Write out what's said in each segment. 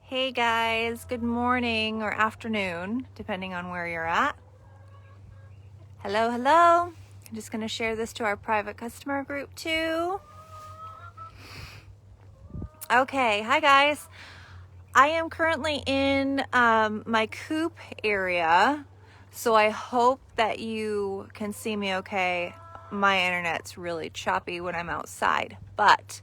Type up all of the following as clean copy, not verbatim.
Hey guys, good morning or afternoon, depending on where you're at. Hello. I'm just going to share this to our private customer group too. Okay, hi guys. I am currently in my coop area, so I hope that you can see me okay. My internet's really choppy when I'm outside, but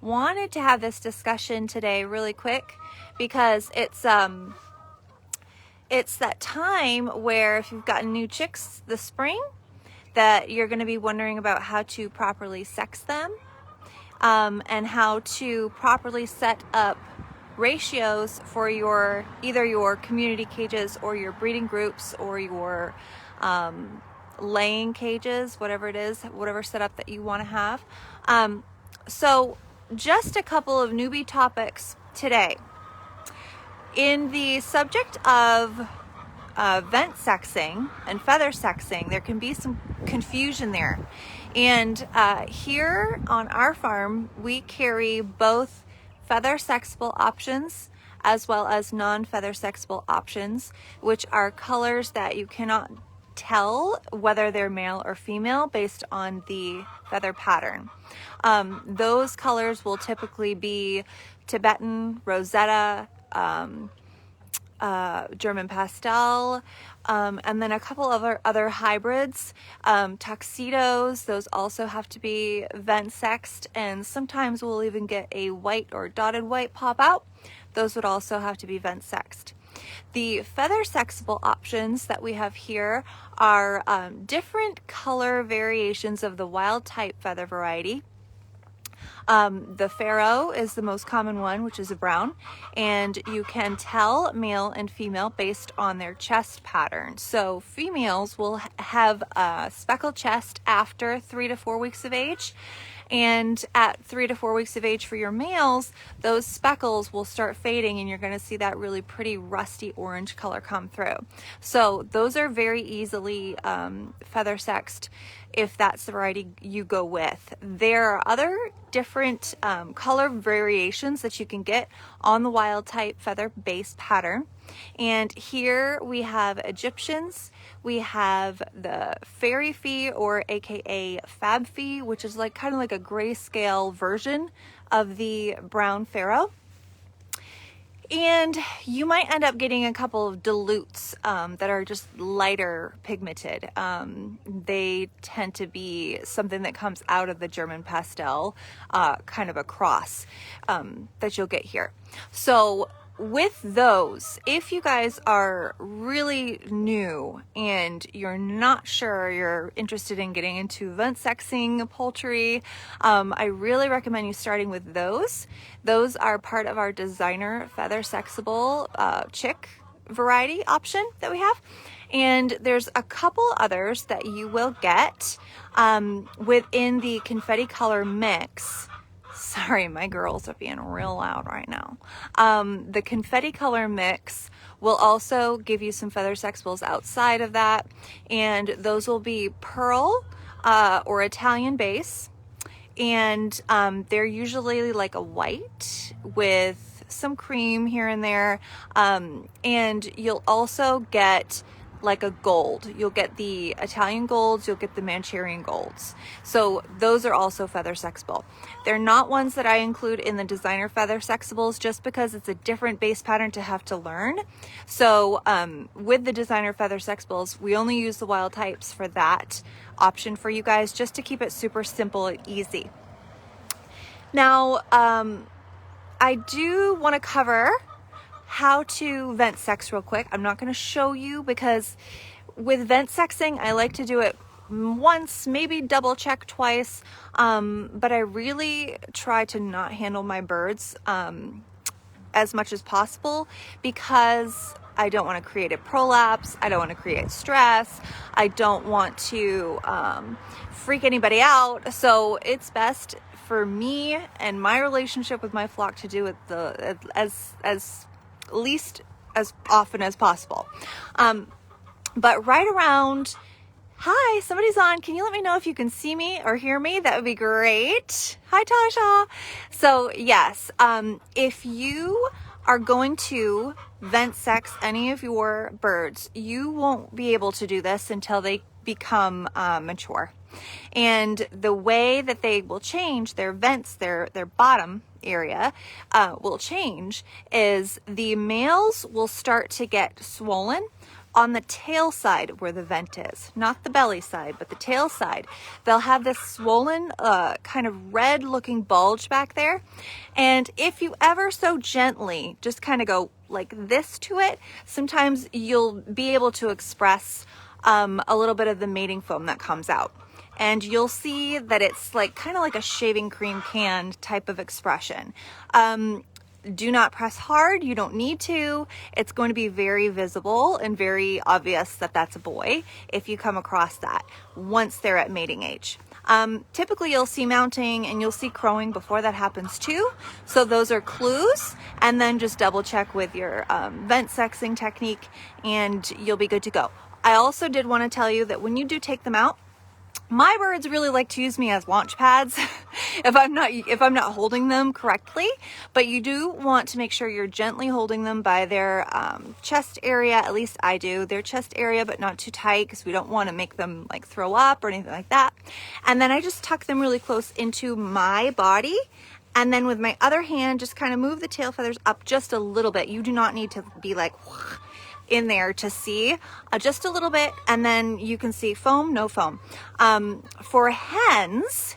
wanted to have this discussion today really quick because it's that time where if you've gotten new chicks this spring that you're going to be wondering about how to properly sex them and how to properly set up ratios for either your community cages or your breeding groups or your laying cages, whatever it is, whatever setup that you want to have. So just a couple of newbie topics today. In the subject of vent sexing and feather sexing, there can be some confusion there. And here on our farm, we carry both feather sexable options as well as non-feather sexable options, which are colors that you cannot tell whether they're male or female based on the feather pattern. Those colors will typically be Tibetan, Rosetta, German pastel, and then a couple of other hybrids. Tuxedos, those also have to be vent sexed, and sometimes we'll even get a white or dotted white pop out. Those would also have to be vent sexed. The feather sexable options that we have here are different color variations of the wild type feather variety. The Pharaoh is the most common one, which is a brown, and you can tell male and female based on their chest pattern. So females will have a speckled chest after 3 to 4 weeks of age, and at 3 to 4 weeks of age for your males, those speckles will start fading and you're going to see that really pretty rusty orange color come through. So those are very easily feather sexed if that's the variety you go with. There are other different color variations that you can get on the wild type feather base pattern. And here we have Egyptians, we have the fairy fee or aka fab fee, which is kind of like a grayscale version of the brown pharaoh. And you might end up getting a couple of dilutes that are just lighter pigmented. They tend to be something that comes out of the German pastel, kind of a cross that you'll get here. So with those, if you guys are really new and you're not sure you're interested in getting into vent sexing poultry, I really recommend you starting with those. Those are part of our designer feather sexable chick variety option that we have. And there's a couple others that you will get within the confetti color mix. Sorry, my girls are being real loud right now. The confetti color mix will also give you some feather sexables outside of that, and those will be pearl or Italian base, and they're usually like a white with some cream here and there, and you'll also get like a gold. You'll get the Italian golds, you'll get the Manchurian golds. So those are also feather sexable. They're not ones that I include in the designer feather sexables just because it's a different base pattern to have to learn. So with the designer feather sexables, we only use the wild types for that option for you guys, just to keep it super simple and easy. Now, I do want to cover how to vent sex real quick. I'm not going to show you because with vent sexing, I like to do it once, maybe double check twice, but I really try to not handle my birds as much as possible because I don't want to create a prolapse, I don't want to create stress, I don't want to freak anybody out. So it's best for me and my relationship with my flock to do it as least as often as possible. But right around Hi, somebody's on. Can you let me know if you can see me or hear me? That would be great. Hi, Tasha. So yes, if you are going to vent sex any of your birds, you won't be able to do this until they become mature. And the way that they will change their vents, their bottom area will change, is the males will start to get swollen on the tail side where the vent is, not the belly side, but the tail side. They'll have this swollen kind of red looking bulge back there. And if you ever so gently just kind of go like this to it, sometimes you'll be able to express a little bit of the mating foam that comes out. And you'll see that it's like kind of like a shaving cream can type of expression. Do not press hard. You don't need to. It's going to be very visible and very obvious that that's a boy if you come across that once they're at mating age. Typically you'll see mounting and you'll see crowing before that happens too. So those are clues, and then just double check with your vent sexing technique and you'll be good to go. I also did want to tell you that when you do take them out, my birds really like to use me as launch pads if I'm not holding them correctly, but you do want to make sure you're gently holding them by their chest area. At least I do, their chest area, but not too tight because we don't want to make them like throw up or anything like that. And then I just tuck them really close into my body. And then with my other hand, just kind of move the tail feathers up just a little bit. You do not need to be like in there to see, just a little bit, and then you can see foam, no foam. For hens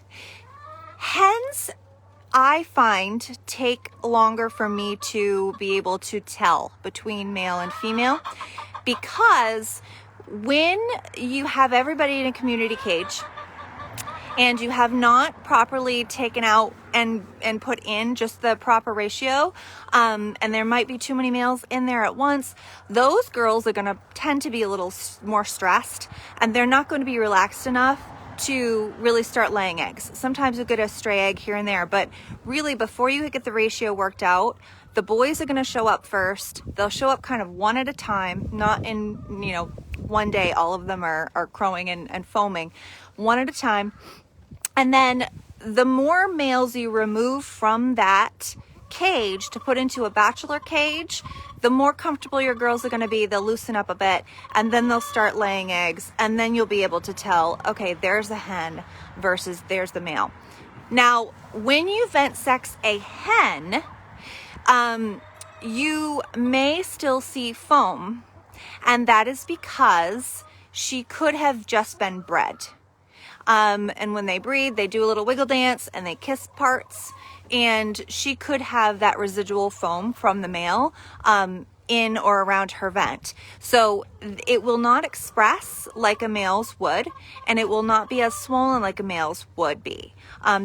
I find take longer for me to be able to tell between male and female, because when you have everybody in a community cage and you have not properly taken out and put in just the proper ratio, and there might be too many males in there at once, those girls are going to tend to be a little more stressed, and they're not going to be relaxed enough to really start laying eggs. Sometimes you'll get a stray egg here and there, but really before you get the ratio worked out, the boys are going to show up first. They'll show up kind of one at a time, not in, one day all of them are crowing and foaming, one at a time. And then the more males you remove from that cage to put into a bachelor cage, the more comfortable your girls are going to be. They'll loosen up a bit, and then they'll start laying eggs, and then you'll be able to tell, okay, there's a hen versus there's the male. Now, when you vent sex a hen, you may still see foam, and that is because she could have just been bred. And when they breed, they do a little wiggle dance and they kiss parts, and she could have that residual foam from the male in or around her vent. So it will not express like a male's would, and it will not be as swollen like a male's would be.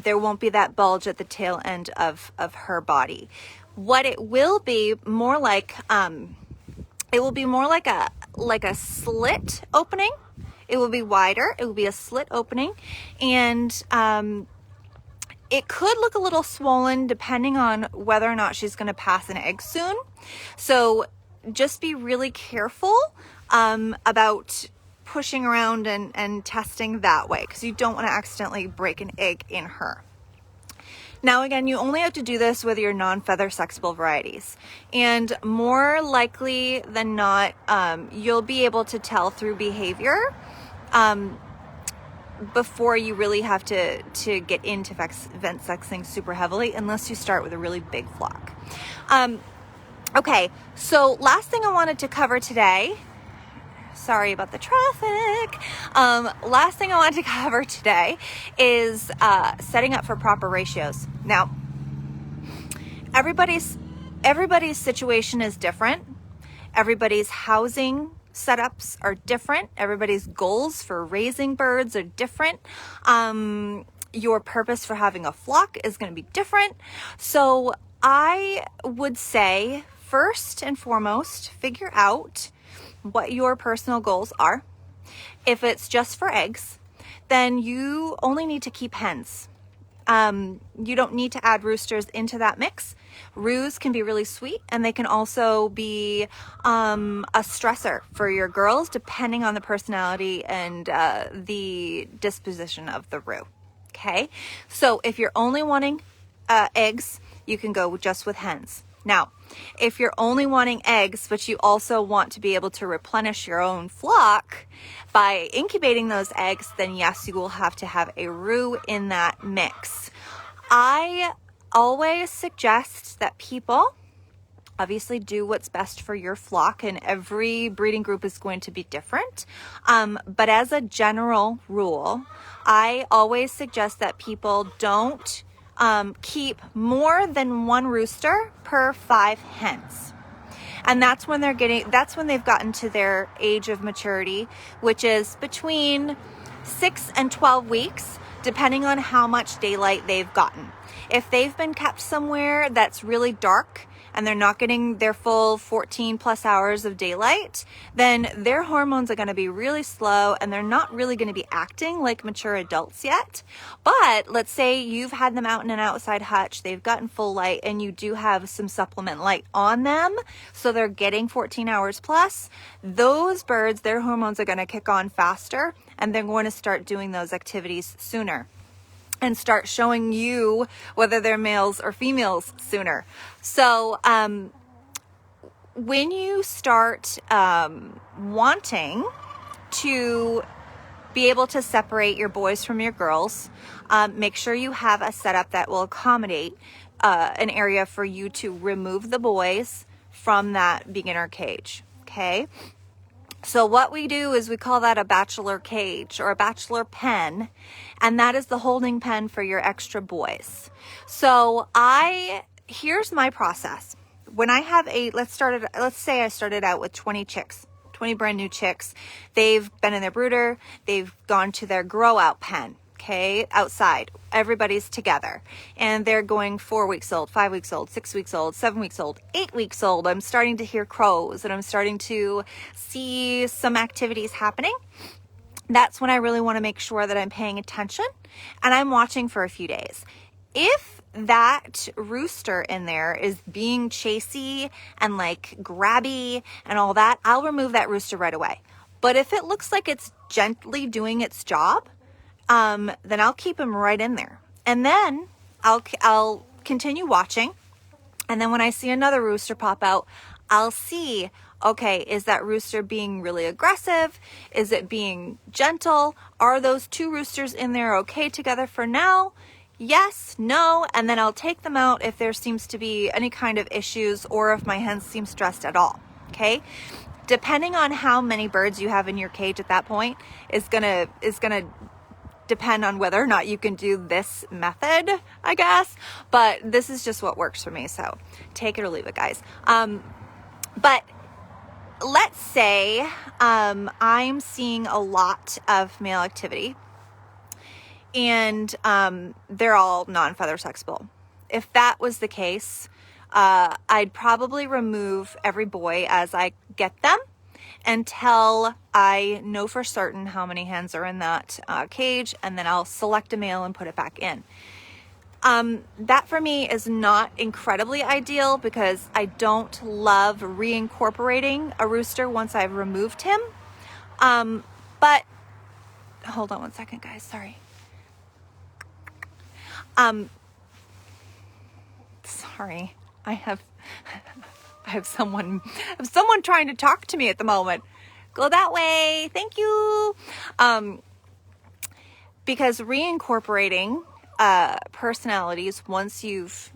There won't be that bulge at the tail end of her body. What it will be more like, it will be more like a slit opening. It will be wider. It will be a slit opening, and it could look a little swollen depending on whether or not she's going to pass an egg soon. So just be really careful about pushing around and testing that way, because you don't want to accidentally break an egg in her. Now, again, you only have to do this with your non-feather sexable varieties, and more likely than not, you'll be able to tell through behavior before you really have to get into vent sexing super heavily, unless you start with a really big flock. Okay, so last thing I wanted to cover today, sorry about the traffic. Last thing I wanted to cover today is setting up for proper ratios. Now, everybody's situation is different. Everybody's housing setups are different. Everybody's goals for raising birds are different. Your purpose for having a flock is going to be different. So I would say, first and foremost, figure out what your personal goals are. If it's just for eggs, then you only need to keep hens. You don't need to add roosters into that mix. Roos can be really sweet, and they can also be a stressor for your girls, depending on the personality and the disposition of the roo. Okay, so if you're only wanting eggs, you can go just with hens. Now, if you're only wanting eggs, but you also want to be able to replenish your own flock by incubating those eggs, then yes, you will have to have a roo in that mix. I always suggest that people obviously do what's best for your flock, and every breeding group is going to be different. But as a general rule, I always suggest that people don't keep more than one rooster per 5 hens. And that's when they've gotten to their age of maturity, which is between 6 and 12 weeks, depending on how much daylight they've gotten. If they've been kept somewhere that's really dark and they're not getting their full 14 plus hours of daylight, then their hormones are going to be really slow and they're not really going to be acting like mature adults yet. But let's say you've had them out in an outside hutch, they've gotten full light, and you do have some supplement light on them, so they're getting 14 hours plus. Those birds, their hormones are going to kick on faster, and they're going to start doing those activities sooner and start showing you whether they're males or females sooner. So when you start wanting to be able to separate your boys from your girls, make sure you have a setup that will accommodate an area for you to remove the boys from that beginner cage. Okay. So what we do is we call that a bachelor cage or a bachelor pen, and that is the holding pen for your extra boys. So here's my process. When I have let's say I started out with 20 chicks, 20 brand new chicks. They've been in their brooder, they've gone to their grow out pen. Okay, outside, everybody's together, and they're going 4 weeks old, 5 weeks old, 6 weeks old, 7 weeks old, 8 weeks old. I'm starting to hear crows and I'm starting to see some activities happening. That's when I really want to make sure that I'm paying attention and I'm watching for a few days. If that rooster in there is being chasey and like grabby and all that, I'll remove that rooster right away. But if it looks like it's gently doing its job, then I'll keep him right in there, and then I'll continue watching. And then when I see another rooster pop out, I'll see, okay, is that rooster being really aggressive? Is it being gentle? Are those two roosters in there okay together for now? Yes, no, and then I'll take them out if there seems to be any kind of issues or if my hens seem stressed at all. Okay. Depending on how many birds you have in your cage at that point is gonna depend on whether or not you can do this method, I guess. But this is just what works for me, so take it or leave it, guys. But let's say I'm seeing a lot of male activity, and they're all non-feather sexable. If that was the case, I'd probably remove every boy as I get them until I know for certain how many hens are in that cage, and then I'll select a male and put it back in. That for me is not incredibly ideal because I don't love reincorporating a rooster once I've removed him. But hold on one second, guys, sorry. Sorry, I have someone trying to talk to me at the moment. Go that way. Thank you. Because reincorporating personalities, once you've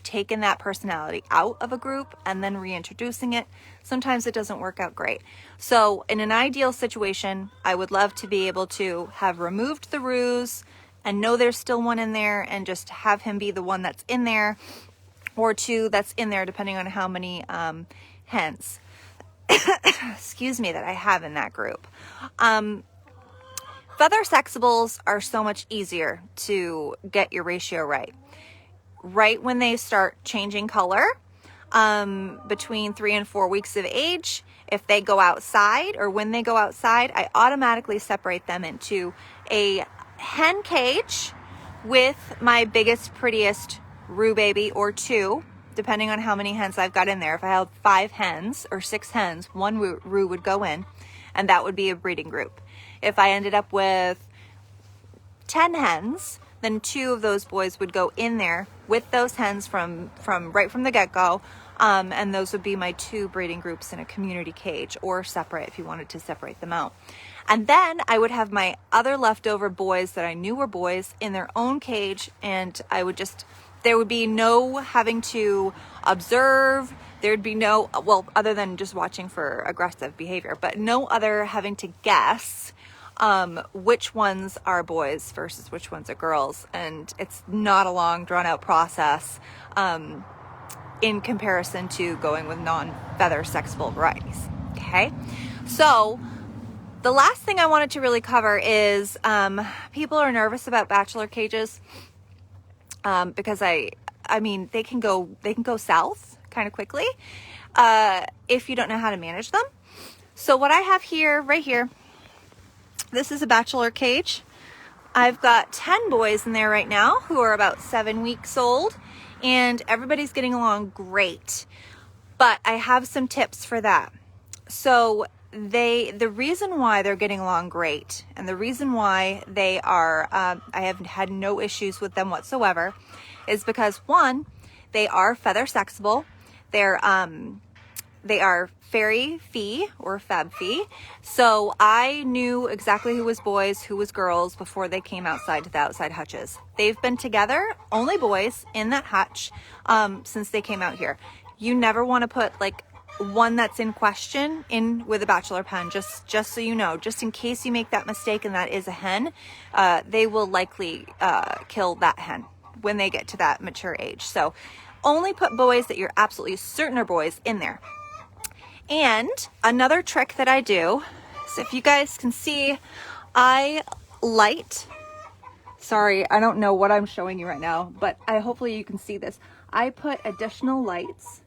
taken that personality out of a group and then reintroducing it, sometimes it doesn't work out great. So in an ideal situation, I would love to be able to have removed the roos and know there's still one in there and just have him be the one that's in there, or two that's in there, depending on how many hens excuse me, that I have in that group. Feather sexibles are so much easier to get your ratio right. Right when they start changing color, between 3 and 4 weeks of age, if they go outside or when they go outside, I automatically separate them into a hen cage with my biggest, prettiest roux baby, or 2, depending on how many hens I've got in there. If I have 5 hens or 6 hens, 1 roux would go in, and that would be a breeding group. If I ended up with 10 hens, then 2 of those boys would go in there with those hens from right from the get-go, and those would be my 2 breeding groups in a community cage, or separate if you wanted to separate them out. And then I would have my other leftover boys that I knew were boys in their own cage, and there would be no having to observe. There'd be no, well, other than just watching for aggressive behavior, but no other having to guess which ones are boys versus which ones are girls. And it's not a long, drawn out process in comparison to going with non-feather sexable varieties. Okay, so the last thing I wanted to really cover is people are nervous about bachelor cages because I mean they can go south kind of quickly if you don't know how to manage them. So what I have here, right here, this is a bachelor cage. I've got 10 boys in there right now who are about 7 weeks old, and everybody's getting along great. But I have some tips for that. So the reason why they're getting along great, and the reason why they are, I have had no issues with them whatsoever, is because 1, they are feather sexable. They are fairy fee or fab fee. So I knew exactly who was boys, who was girls before they came outside to the outside hutches. They've been together, only boys, in that hutch since they came out here. You never want to put like one that's in question in with a bachelor pen, just so you know, just in case you make that mistake and that is a hen, they will likely kill that hen when they get to that mature age. So only put boys that you're absolutely certain are boys in there. And another trick that I do, so if you guys can see, I light, sorry, I don't know what I'm showing you right now, but hopefully you can see this. I put additional lights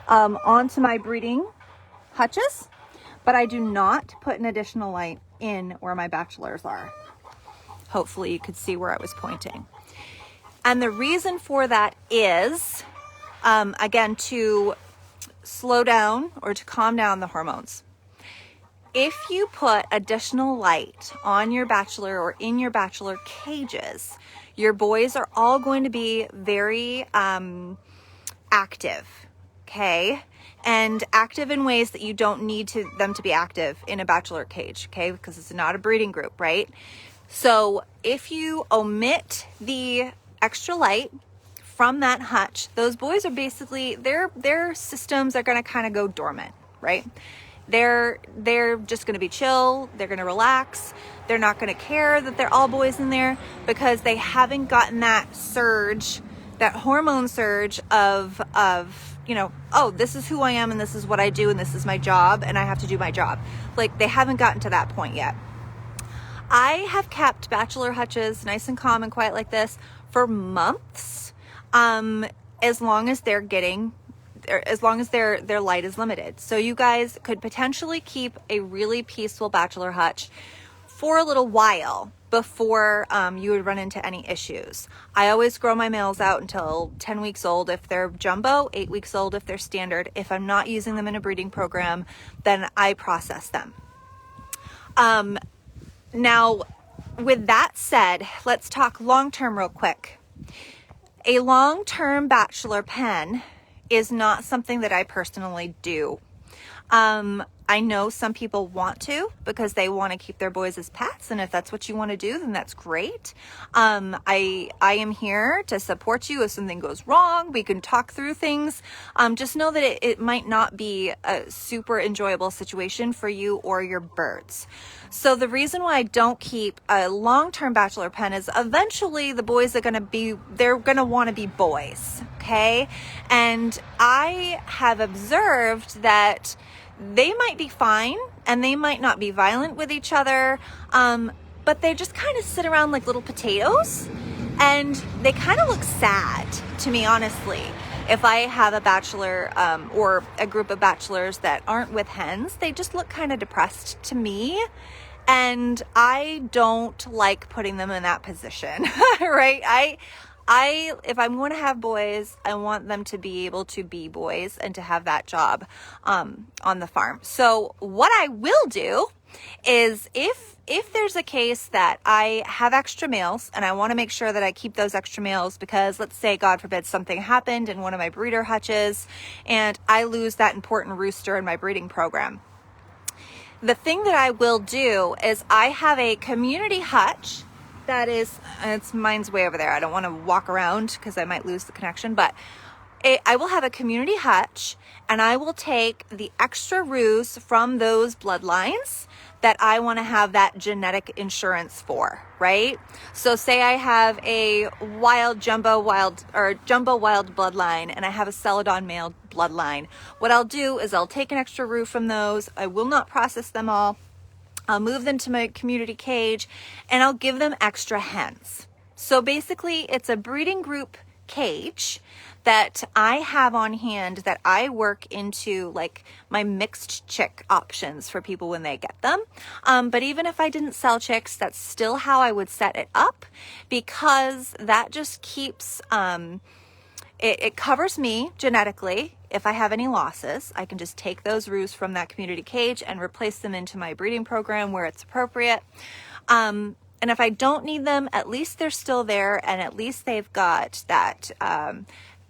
onto my breeding hutches, but I do not put an additional light in where my bachelors are. Hopefully you could see where I was pointing. And the reason for that is, again, to slow down or to calm down the hormones. If you put additional light on your bachelor or in your bachelor cages, your boys are all going to be very active, okay? And active in ways that you don't need them to be active in a bachelor cage, okay? Because it's not a breeding group, right? So if you omit the extra light from that hutch, those boys are basically, their systems are going to kind of go dormant, right? They're just going to be chill. They're going to relax. They're not going to care that they're all boys in there because they haven't gotten that surge, that hormone surge of, you know, oh, this is who I am and this is what I do and this is my job and I have to do my job. Like, they haven't gotten to that point yet. I have kept bachelor hutches nice and calm and quiet like this for months. As long as their light is limited. So you guys could potentially keep a really peaceful bachelor hutch for a little while before you would run into any issues. I always grow my males out until 10 weeks old if they're jumbo, 8 weeks old if they're standard. If I'm not using them in a breeding program, then I process them. Now, with that said, let's talk long-term real quick. A long-term bachelor pen is not something that I personally do. I know some people want to because they want to keep their boys as pets, and if that's what you want to do, then that's great. I am here to support you if something goes wrong. We can talk through things. Just know that it might not be a super enjoyable situation for you or your birds. So the reason why I don't keep a long-term bachelor pen is eventually the boys are going to want to be boys, okay? And I have observed that they might be fine and they might not be violent with each other, but they just kind of sit around like little potatoes and they kind of look sad to me, honestly. If I have a bachelor or a group of bachelors that aren't with hens, they just look kind of depressed to me. And I don't like putting them in that position, right? If I'm going to have boys, I want them to be able to be boys and to have that job, on the farm. So what I will do is if there's a case that I have extra males and I want to make sure that I keep those extra males because let's say, God forbid, something happened in one of my breeder hutches and I lose that important rooster in my breeding program. The thing that I will do is I have a community hutch that is, mine's way over there. I don't want to walk around because I might lose the connection, but I will have a community hutch and I will take the extra roos from those bloodlines that I want to have that genetic insurance for, right? So say I have a jumbo wild bloodline and I have a Celadon male bloodline. What I'll do is I'll take an extra roo from those. I will not process them all. I'll move them to my community cage and I'll give them extra hens. So basically it's a breeding group cage that I have on hand that I work into like my mixed chick options for people when they get them. But even if I didn't sell chicks, that's still how I would set it up because that just keeps, it covers me genetically. If I have any losses, I can just take those roos from that community cage and replace them into my breeding program where it's appropriate. And if I don't need them, at least they're still there and at least they've got that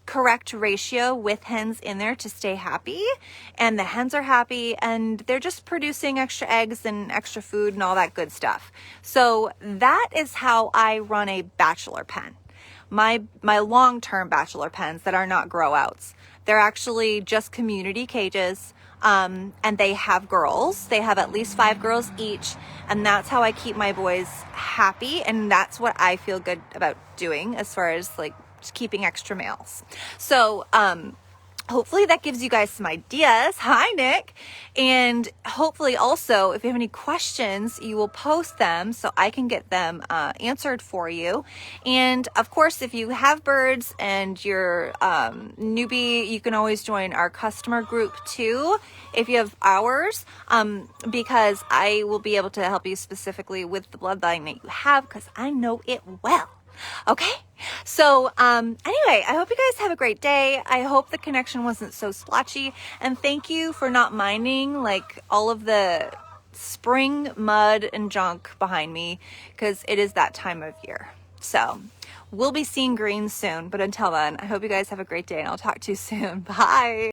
correct ratio with hens in there to stay happy, and the hens are happy and they're just producing extra eggs and extra food and all that good stuff. So that is how I run a bachelor pen. My long-term bachelor pens that are not grow outs. They're actually just community cages, and they have girls. They have at least 5 girls each, and that's how I keep my boys happy, and that's what I feel good about doing as far as like just keeping extra males. So hopefully that gives you guys some ideas. Hi, Nick. And hopefully also, if you have any questions, you will post them so I can get them answered for you. And of course, if you have birds and you're newbie, you can always join our customer group too, if you have ours, because I will be able to help you specifically with the bloodline that you have because I know it well. Okay, so anyway, I hope you guys have a great day. I hope the connection wasn't so splotchy, and thank you for not minding like all of the spring mud and junk behind me because it is that time of year. So we'll be seeing green soon, but until then, I hope you guys have a great day and I'll talk to you soon. Bye.